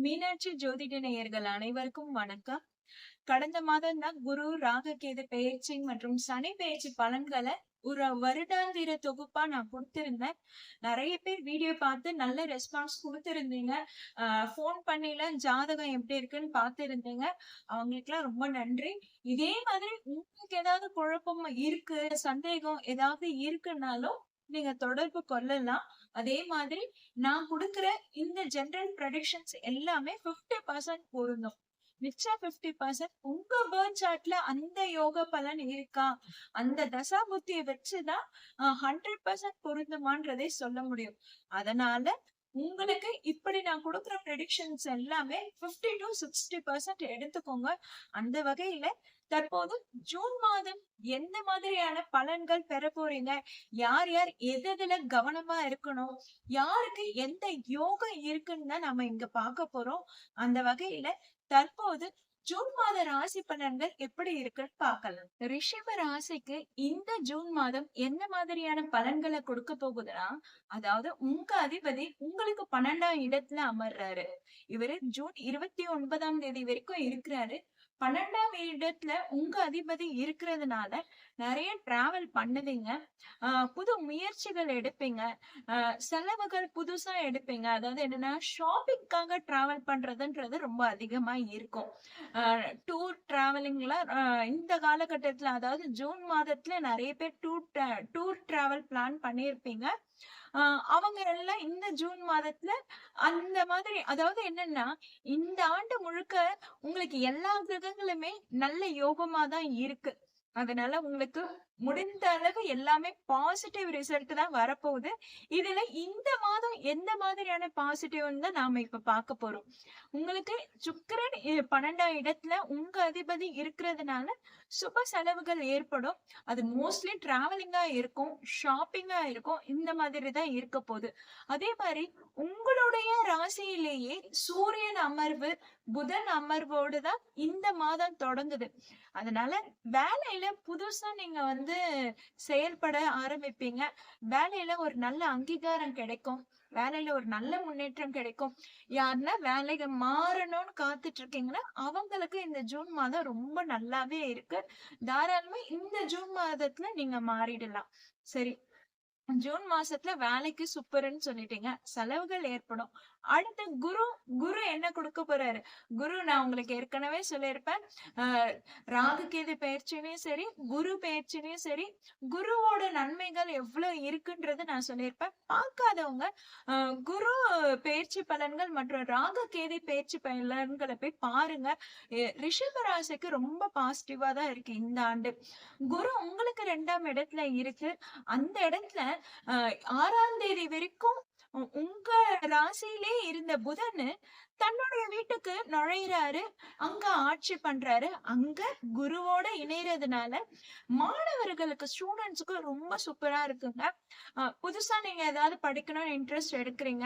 மீனாட்சி ஜோதிட நேயர்கள் அனைவருக்கும் வணக்கம். கடந்த மாதம் தான் குரு ராககேது பெயர்ச்சி மற்றும் சனி பெயர்ச்சி பலன்களை ஒரு வருடாந்திர தொகுப்பா நான் கொடுத்திருந்தேன். நிறைய பேர் வீடியோ பார்த்து நல்ல ரெஸ்பான்ஸ் கொடுத்திருந்தீங்க. போன் பண்ணில ஜாதகம் எப்படி இருக்குன்னு பார்த்திருந்தீங்க. அவங்களுக்கு எல்லாம் ரொம்ப நன்றி. இதே மாதிரி உங்களுக்கு ஏதாவது குழப்பம் இருக்கு, சந்தேகம் ஏதாவது இருக்குன்னாலும் நீங்க தொடர்பு கொள்ளலாம். அதே மாதிரி நான் கொடுக்கிற இந்த ஜெனரல் ப்ரெடிக்ஷன்ஸ் எல்லாமே 50% பொருந்தும். மிச்சம் 50% உங்க பர்த் சார்ட்ல அந்த யோக பலன் இருக்கா, அந்த தசா புத்தியை வச்சுதான் 100% பொருந்துமான்றதை சொல்ல முடியும். அதனால உங்களுக்கு இப்படி நான் கொடுக்குற ப்ரெடிக்ஷன்ஸ் எல்லாமே 50 to 60% எடுத்துக்கோங்க. அந்த வகையில தற்போது ஜூன் மாதம் எந்த மாதிரியான பலன்கள் பெற போறீங்க, யார் யார் எதுல கவனமா இருக்கணும், யாருக்கு எந்த யோகம் இருக்குன்னு தான் நம்ம இங்க பார்க்க போறோம். அந்த வகையில தற்போது ஜூன் மாத ராசி பலன்கள் எப்படி இருக்குன்னு பார்க்கலாம். ரிஷப ராசிக்கு இந்த ஜூன் மாதம் என்ன மாதிரியான பலன்களை கொடுக்க போகுதுன்னா, அதாவது உங்க அதிபதி உங்களுக்கு 12ஆம் இடத்துல அமர்றாரு. இவரு ஜூன் 29ஆம் தேதி வரைக்கும் இருக்கிறாரு. 12ஆம் இடத்துல உங்க அதிபதி இருக்கிறதுனால நிறைய டிராவல் பண்ணுவீங்க. புது முயற்சிகள் எடுப்பீங்க. செலவுகள் புதுசா எடுப்பீங்க. அதாவது என்னன்னா ஷாப்பிங்காக டிராவல் பண்றதுன்றது ரொம்ப அதிகமா இருக்கும். டூர் டிராவலிங்ல இந்த காலகட்டத்துல, அதாவது ஜூன் மாதத்துல நிறைய பேர் டூர் டிராவல் பிளான் பண்ணியிருப்பீங்க. அவங்க எல்லாம் இந்த ஜூன் மாதத்துல அந்த மாதிரி, அதாவது என்னன்னா இந்த ஆண்டு முழுக்க உங்களுக்கு எல்லா கிரகங்களுமே நல்ல யோகமா தான் இருக்கு. அதனால உங்களுக்கு முடிந்த அளவு எல்லாமே பாசிட்டிவ் ரிசல்ட் தான் வரப்போகுது. இதுல இந்த மாதம் எந்த மாதிரியான பாசிட்டிவ்னு தான் நாம இப்ப பார்க்க போறோம். உங்களுக்கு சுக்கிரன் 12ஆம் இடத்துல உங்க அதிபதி இருக்கிறதுனால சுப செலவுகள் ஏற்படும். அது மோஸ்ட்லி டிராவலிங்கா இருக்கும், ஷாப்பிங்கா இருக்கும். இந்த மாதிரி தான் இருக்க போகுது. அதே மாதிரி உங்களுடைய ராசியிலேயே சூரியன் அமர்வு, புதன் அமர்வோடு தான் இந்த மாதம் தொடங்குது. அதனால வேலையில புதுசா நீங்க செயல்பட ஆரம்பிப்பீங்க. வேலையில ஒரு நல்ல அங்கீகாரம் கிடைக்கும். வேலையில ஒரு நல்ல முன்னேற்றம் கிடைக்கும். யாருன்னா வேலைக்கு மாறணும்னு காத்துட்டு இருக்கீங்கன்னா அவங்களுக்கு இந்த ஜூன் மாதம் ரொம்ப நல்லாவே இருக்கு. தாராளமா இந்த ஜூன் மாதத்துல நீங்க மாறிடலாம். சரி, ஜூன் மாசத்துல வேலைக்கு சூப்பர்ன்னு சொல்லிட்டீங்க, செலவுகள் ஏற்படும். அடுத்து குரு குரு என்ன கொடுக்க போறாரு? குரு நான் உங்களுக்கு ஏற்கனவே சொல்லியிருப்பேன். ராகு கேது பயிற்சியிலையும் சரி, குரு பயிற்சியிலையும் சரி, குருவோட நன்மைகள் எவ்வளவு இருக்குன்றது நான் சொல்லியிருப்பேன். பார்க்காதவங்க குரு பயிற்சி பலன்கள் மற்றும் ராகு கேது பயிற்சி பலன்களை போய் பாருங்க. ரிஷப ராசிக்கு ரொம்ப பாசிட்டிவா தான் இருக்கு இந்த ஆண்டு. குரு உங்களுக்கு 2ஆம் இடத்துல இருக்கு. அந்த இடத்துல 6ஆம் தேதி வரைக்கும் உங்க ராசியிலே இருந்த புதன் தன்னுடைய வீட்டுக்கு நுழையிறாரு, அங்க ஆட்சி பண்றாரு. அங்க குருவோட இணையறதுனால மாணவர்களுக்கு, ஸ்டூடெண்ட்ஸுக்கு ரொம்ப சூப்பரா இருக்குங்க. புதுசா நீங்க ஏதாவது படிக்கணும்னு இன்ட்ரெஸ்ட் எடுக்கிறீங்க,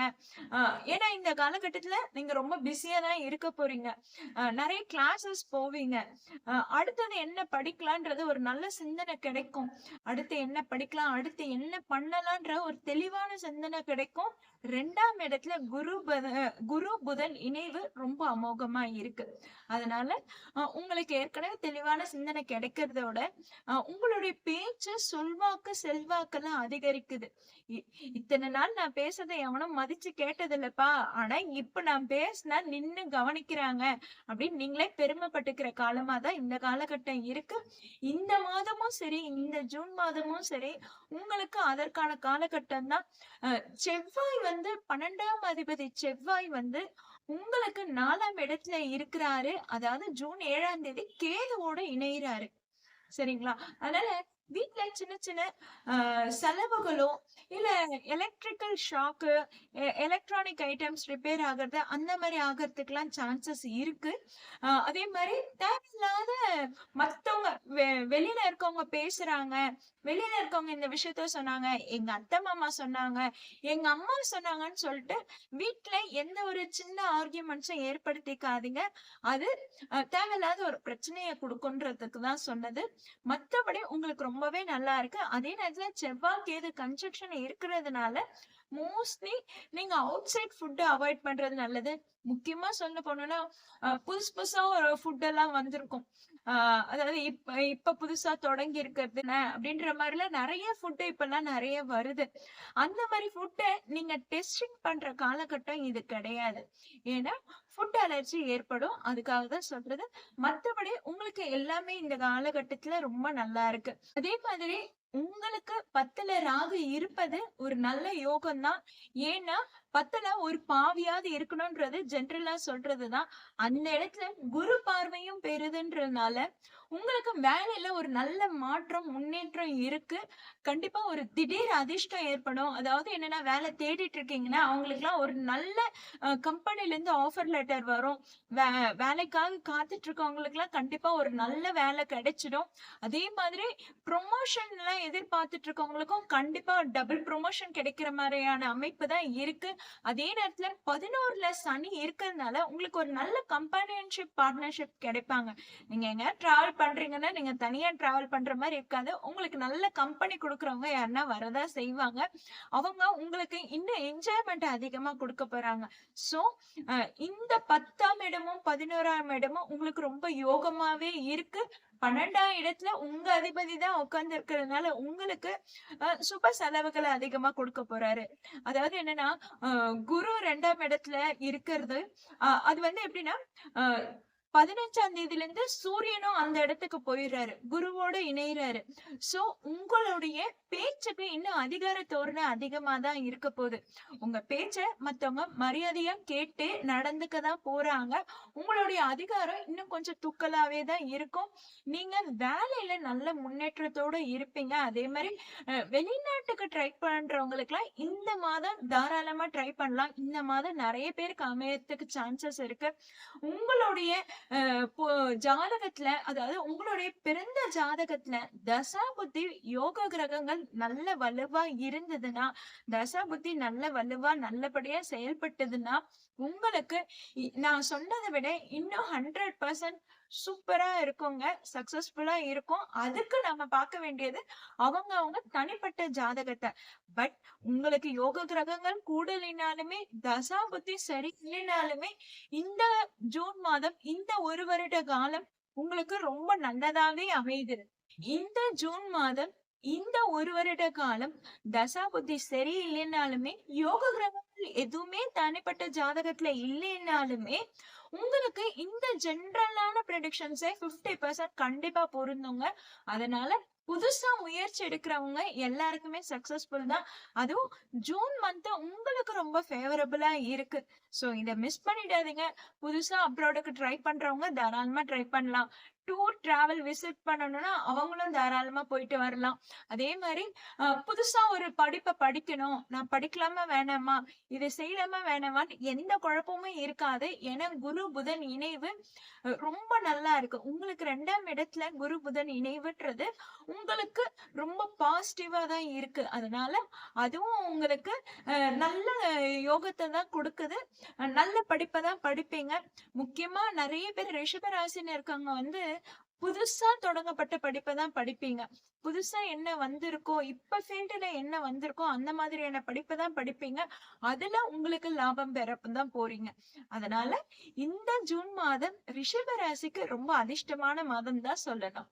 ஏன்னா இந்த காலகட்டத்துல நீங்க ரொம்ப பிஸியா தான் இருக்க போறீங்க. நிறைய கிளாஸஸ் போவீங்க. அடுத்தது என்ன படிக்கலான்றது ஒரு நல்ல சிந்தனை கிடைக்கும். அடுத்து என்ன படிக்கலாம், அடுத்து என்ன பண்ணலான்ற ஒரு தெளிவான சிந்தனை கிடைக்கும். 2ஆம் இடத்துல குரு புதன் இணைவு ரொம்ப அமோகமா இருக்கு. அதனால உங்களுக்கு ஏற்கனவே தெளிவான சிந்தனை கிடைக்கிறதோட உங்களுடைய பேச்சு, சொல்வாக்கு, செல்வாக்கெல்லாம் அதிகரிக்குது. இத்தனை நாள் நான் பேசுறதை எவனும் மதிச்சு கேட்டதில்லப்பா, ஆனா இப்ப நான் பேசினா நின்னு கவனிக்கிறாங்க அப்படின்னு நீங்களே பெருமைப்பட்டுக்கிற காலமா தான் இந்த காலகட்டம் இருக்கு. இந்த மாதமும் சரி, இந்த ஜூன் மாதமும் சரி, உங்களுக்கு அதற்கான காலகட்டம் தான். செவ்வாய் 12ஆம் அதிபதி செவ்வாய் உங்களுக்கு 4ஆம் இடத்துல இருக்கிறாரு. அதாவது ஜூன் 7ஆம் தேதி கேதுவோட இணைகிறாரு. சரிங்களா? அதனால வீட்டுல சின்ன சின்ன செலவுகளோ இல்ல electrical shock, electronic items repair ஆகுறது, அந்த மாதிரி ஆகிறதுக்கு எல்லாம் சான்சஸ் இருக்கு. அதே மாதிரி தேவையில்லாத மத்தவங்க வெளியில இருக்கவங்க பேசுறாங்க, வெளியில இருக்கவங்க இந்த விஷயத்த சொன்னாங்க, எங்க அத்தை மாமா சொன்னாங்க, எங்க அம்மா சொன்னாங்கன்னு சொல்லிட்டு வீட்டுல எந்த ஒரு சின்ன ஆர்கியூமெண்ட்ஸும் ஏற்படுத்திக்காதீங்க. அது தேவையில்லாத ஒரு பிரச்சனையை கொடுக்குன்றதுக்கு தான் சொன்னது. மத்தபடி உங்களுக்கு ரொம்பவே நல்லா இருக்கு. அதே நேரத்துல செவ்வாய் கேது கன்ஜெக்ஷன் இருக்கிறதுனால மோஸ்ட்லி நீங்க அவுட் சைட் ஃபுட் அவாய்ட் பண்றது நல்லது. முக்கியமா சொல்ல போனோம்னா புதுசு புதுசா ஒரு ஃபுட் எல்லாம் வந்திருக்கும். அதாவது இப்ப இப்ப புதுசா தொடங்கி இருக்கிறது அப்படின்ற மாதிரிலாம் நிறைய ஃபுட் இப்பெல்லாம் நிறைய வருது. அந்த மாதிரி ஃபுட்டை நீங்க டெஸ்டிங் பண்ற காலகட்டம் இது கிடையாது. ஏன்னா ஃபுட் அலர்ஜி ஏற்படும். அதுக்காக தான் சொல்றது. மத்தபடி உங்களுக்கு எல்லாமே இந்த காலகட்டத்துல ரொம்ப நல்லா இருக்கு. அதே மாதிரி உங்களுக்கு 10ல ராகு இருப்பது ஒரு நல்ல யோகம் தான். ஏன்னா 10ல ஒரு பாவியாவது இருக்கணும்ன்றது ஜென்ரலா சொல்றதுதான். அந்த இடத்துல குரு பார்வையும் பெறுதுன்றதுனால உங்களுக்கு வேலையில ஒரு நல்ல மாற்றம், முன்னேற்றம் இருக்கு. கண்டிப்பா ஒரு திடீர் அதிர்ஷ்டம் ஏற்படும். அதாவது என்னன்னா வேலை தேடிட்டு இருக்கீங்கன்னா அவங்களுக்குலாம் ஒரு நல்ல கம்பெனில இருந்து ஆஃபர் லெட்டர் வரும். வேலைக்காக காத்துட்டு இருக்கவங்களுக்குலாம் கண்டிப்பா ஒரு நல்ல வேலை கிடைச்சிடும். அதே மாதிரி ப்ரொமோஷன் எல்லாம் எதிர்பார்த்துட்டு இருக்கவங்களுக்கும் கண்டிப்பா டபுள் ப்ரொமோஷன் கிடைக்கிற மாதிரியான அமைப்பு தான் இருக்கு. அதே நேரத்துல 11ல சனி இருக்கிறதுனால உங்களுக்கு ஒரு நல்ல கம்பெனியன்ஷிப் பார்ட்னர்ஷிப் கிடைப்பாங்க. நீங்க எங்க டிராவல் பண்றீங்கன்னா நீங்க தனியா டிராவல் பண்ற மாதிரி இருக்காது. உங்களுக்கு நல்ல கம்பெனி கொடுக்கறவங்க யாருன்னா வரதா செய்வாங்க. அவங்க உங்களுக்கு இன்னும் என்ஜாய்மெண்ட் அதிகமா கொடுக்க போறாங்க. சோ இந்த 10ஆம் இடமும் 11ஆம் இடமும் உங்களுக்கு ரொம்ப யோகமாவே இருக்கு. 12ஆம் இடத்துல உங்க அதிபதி தான் உட்கார்ந்து இருக்கிறதுனால உங்களுக்கு சுப செலவுகளை அதிகமா கொடுக்க போறாரு. அதாவது என்னன்னா குரு 2ஆம் இடத்துல இருக்கிறது அது வந்து எப்படின்னா 15ஆம் தேதியில இருந்து சூரியனும் அந்த இடத்துக்கு போயிடுறாரு. குருவோட இணையறாரு. சோ உங்களுடைய பேச்சுக்கு இன்னும் அதிகார தோரணை அதிகமா தான் இருக்க போகுது. உங்க பேச்ச மத்தவங்க மரியாதையா கேட்டு நடந்துக்கதான் போறாங்க. உங்களுடைய அதிகாரம் இன்னும் கொஞ்சம் துக்கலாவே தான் இருக்கும். நீங்க வேலையில நல்ல முன்னேற்றத்தோட இருப்பீங்க. அதே மாதிரி வெளிநாட்டுக்கு ட்ரை பண்றவங்களுக்கு எல்லாம் இந்த மாதம் தாராளமா ட்ரை பண்ணலாம். இந்த மாதம் நிறைய பேருக்கு அமையறதுக்கு சான்சஸ் இருக்கு. உங்களுடைய ஜாதகத்துல அதாவது உங்களுடைய பிறந்த ஜாதகத்துல தசா புத்தி யோக கிரகங்கள் நல்ல வலுவா இருந்ததுன்னா, தசா புத்தி நல்ல வலுவா நல்லபடியா செயல்பட்டதுன்னா உங்களுக்கு நான் சொன்னதை விட இன்னும் 100% சூப்பரா இருக்குங்க. சக்சஸ்ஃபுல்லா இருக்கும். அதுக்கு நம்ம பார்க்க வேண்டியது அவங்க தனிப்பட்ட ஜாதகத்தை. பட் உங்களுக்கு யோக கிரகங்கள் கூடலினாலுமே தசா புத்தி சரி இல்லைனாலுமே இந்த ஜூன் மாதம் இந்த ஒரு வருட காலம் உங்களுக்கு ரொம்ப நல்லதாவே அமையுது. இந்த ஜூன் மாதம் இந்த ஒரு வருட காலம் தசா புத்தி சரி இல்லைனாலுமே யோக கிரகங்கள் எதுவுமே தனிப்பட்ட ஜாதகத்துல இல்லைனாலுமே உங்களுக்கு இந்த ஜென்ரலான ப்ரெடிக்ஷன்ஸே 50% கண்டிப்பா பொருந்துங்க. அதனால புதுசா முயற்சி எடுக்கிறவங்க எல்லாருக்குமே சக்சஸ்ஃபுல் தான். அதுவும் ஜூன் மந்த் உங்களுக்கு ரொம்ப ஃபேவரபிளா இருக்கு. சோ இத மிஸ் பண்ணிடாதீங்க. புதுசா அப்ராடுக்கு ட்ரை பண்றவங்க தாராளமா ட்ரை பண்ணலாம். டூர் டிராவல் விசிட் பண்ணணும்னா அவங்களும் தாராளமா போயிட்டு வரலாம். அதே மாதிரி புதுசா ஒரு படிப்பை படிக்கணும், நான் படிக்கலாமா வேணாமா, இதை செய்யலாமா வேணாமான்னு எந்த குழப்பமும் இருக்காது. ஏன்னா குரு புதன் இணைவு ரொம்ப நல்லா இருக்கு. உங்களுக்கு 2ஆம் இடத்துல குரு புதன் இணைவுன்றது உங்களுக்கு ரொம்ப பாசிட்டிவா தான் இருக்கு. அதனால அதுவும் உங்களுக்கு நல்ல யோகத்தை தான் கொடுக்குது. நல்ல படிப்பை தான் படிப்பீங்க. முக்கியமா நிறைய பேர் ரிஷப ராசின்னு இருக்கவங்க புதுசா தொடங்கப்பட்ட படிப்பை தான் படிப்பீங்க. புதுசா என்ன வந்திருக்கோ இப்ப ஃபீல்டுல என்ன வந்திருக்கோ அந்த மாதிரியான படிப்பை தான் படிப்பீங்க. அதுல உங்களுக்கு லாபம் பெறதான் போறீங்க. அதனால இந்த ஜூன் மாதம் ரிஷப ராசிக்கு ரொம்ப அதிர்ஷ்டமான மாதம் தான் சொல்லணும்.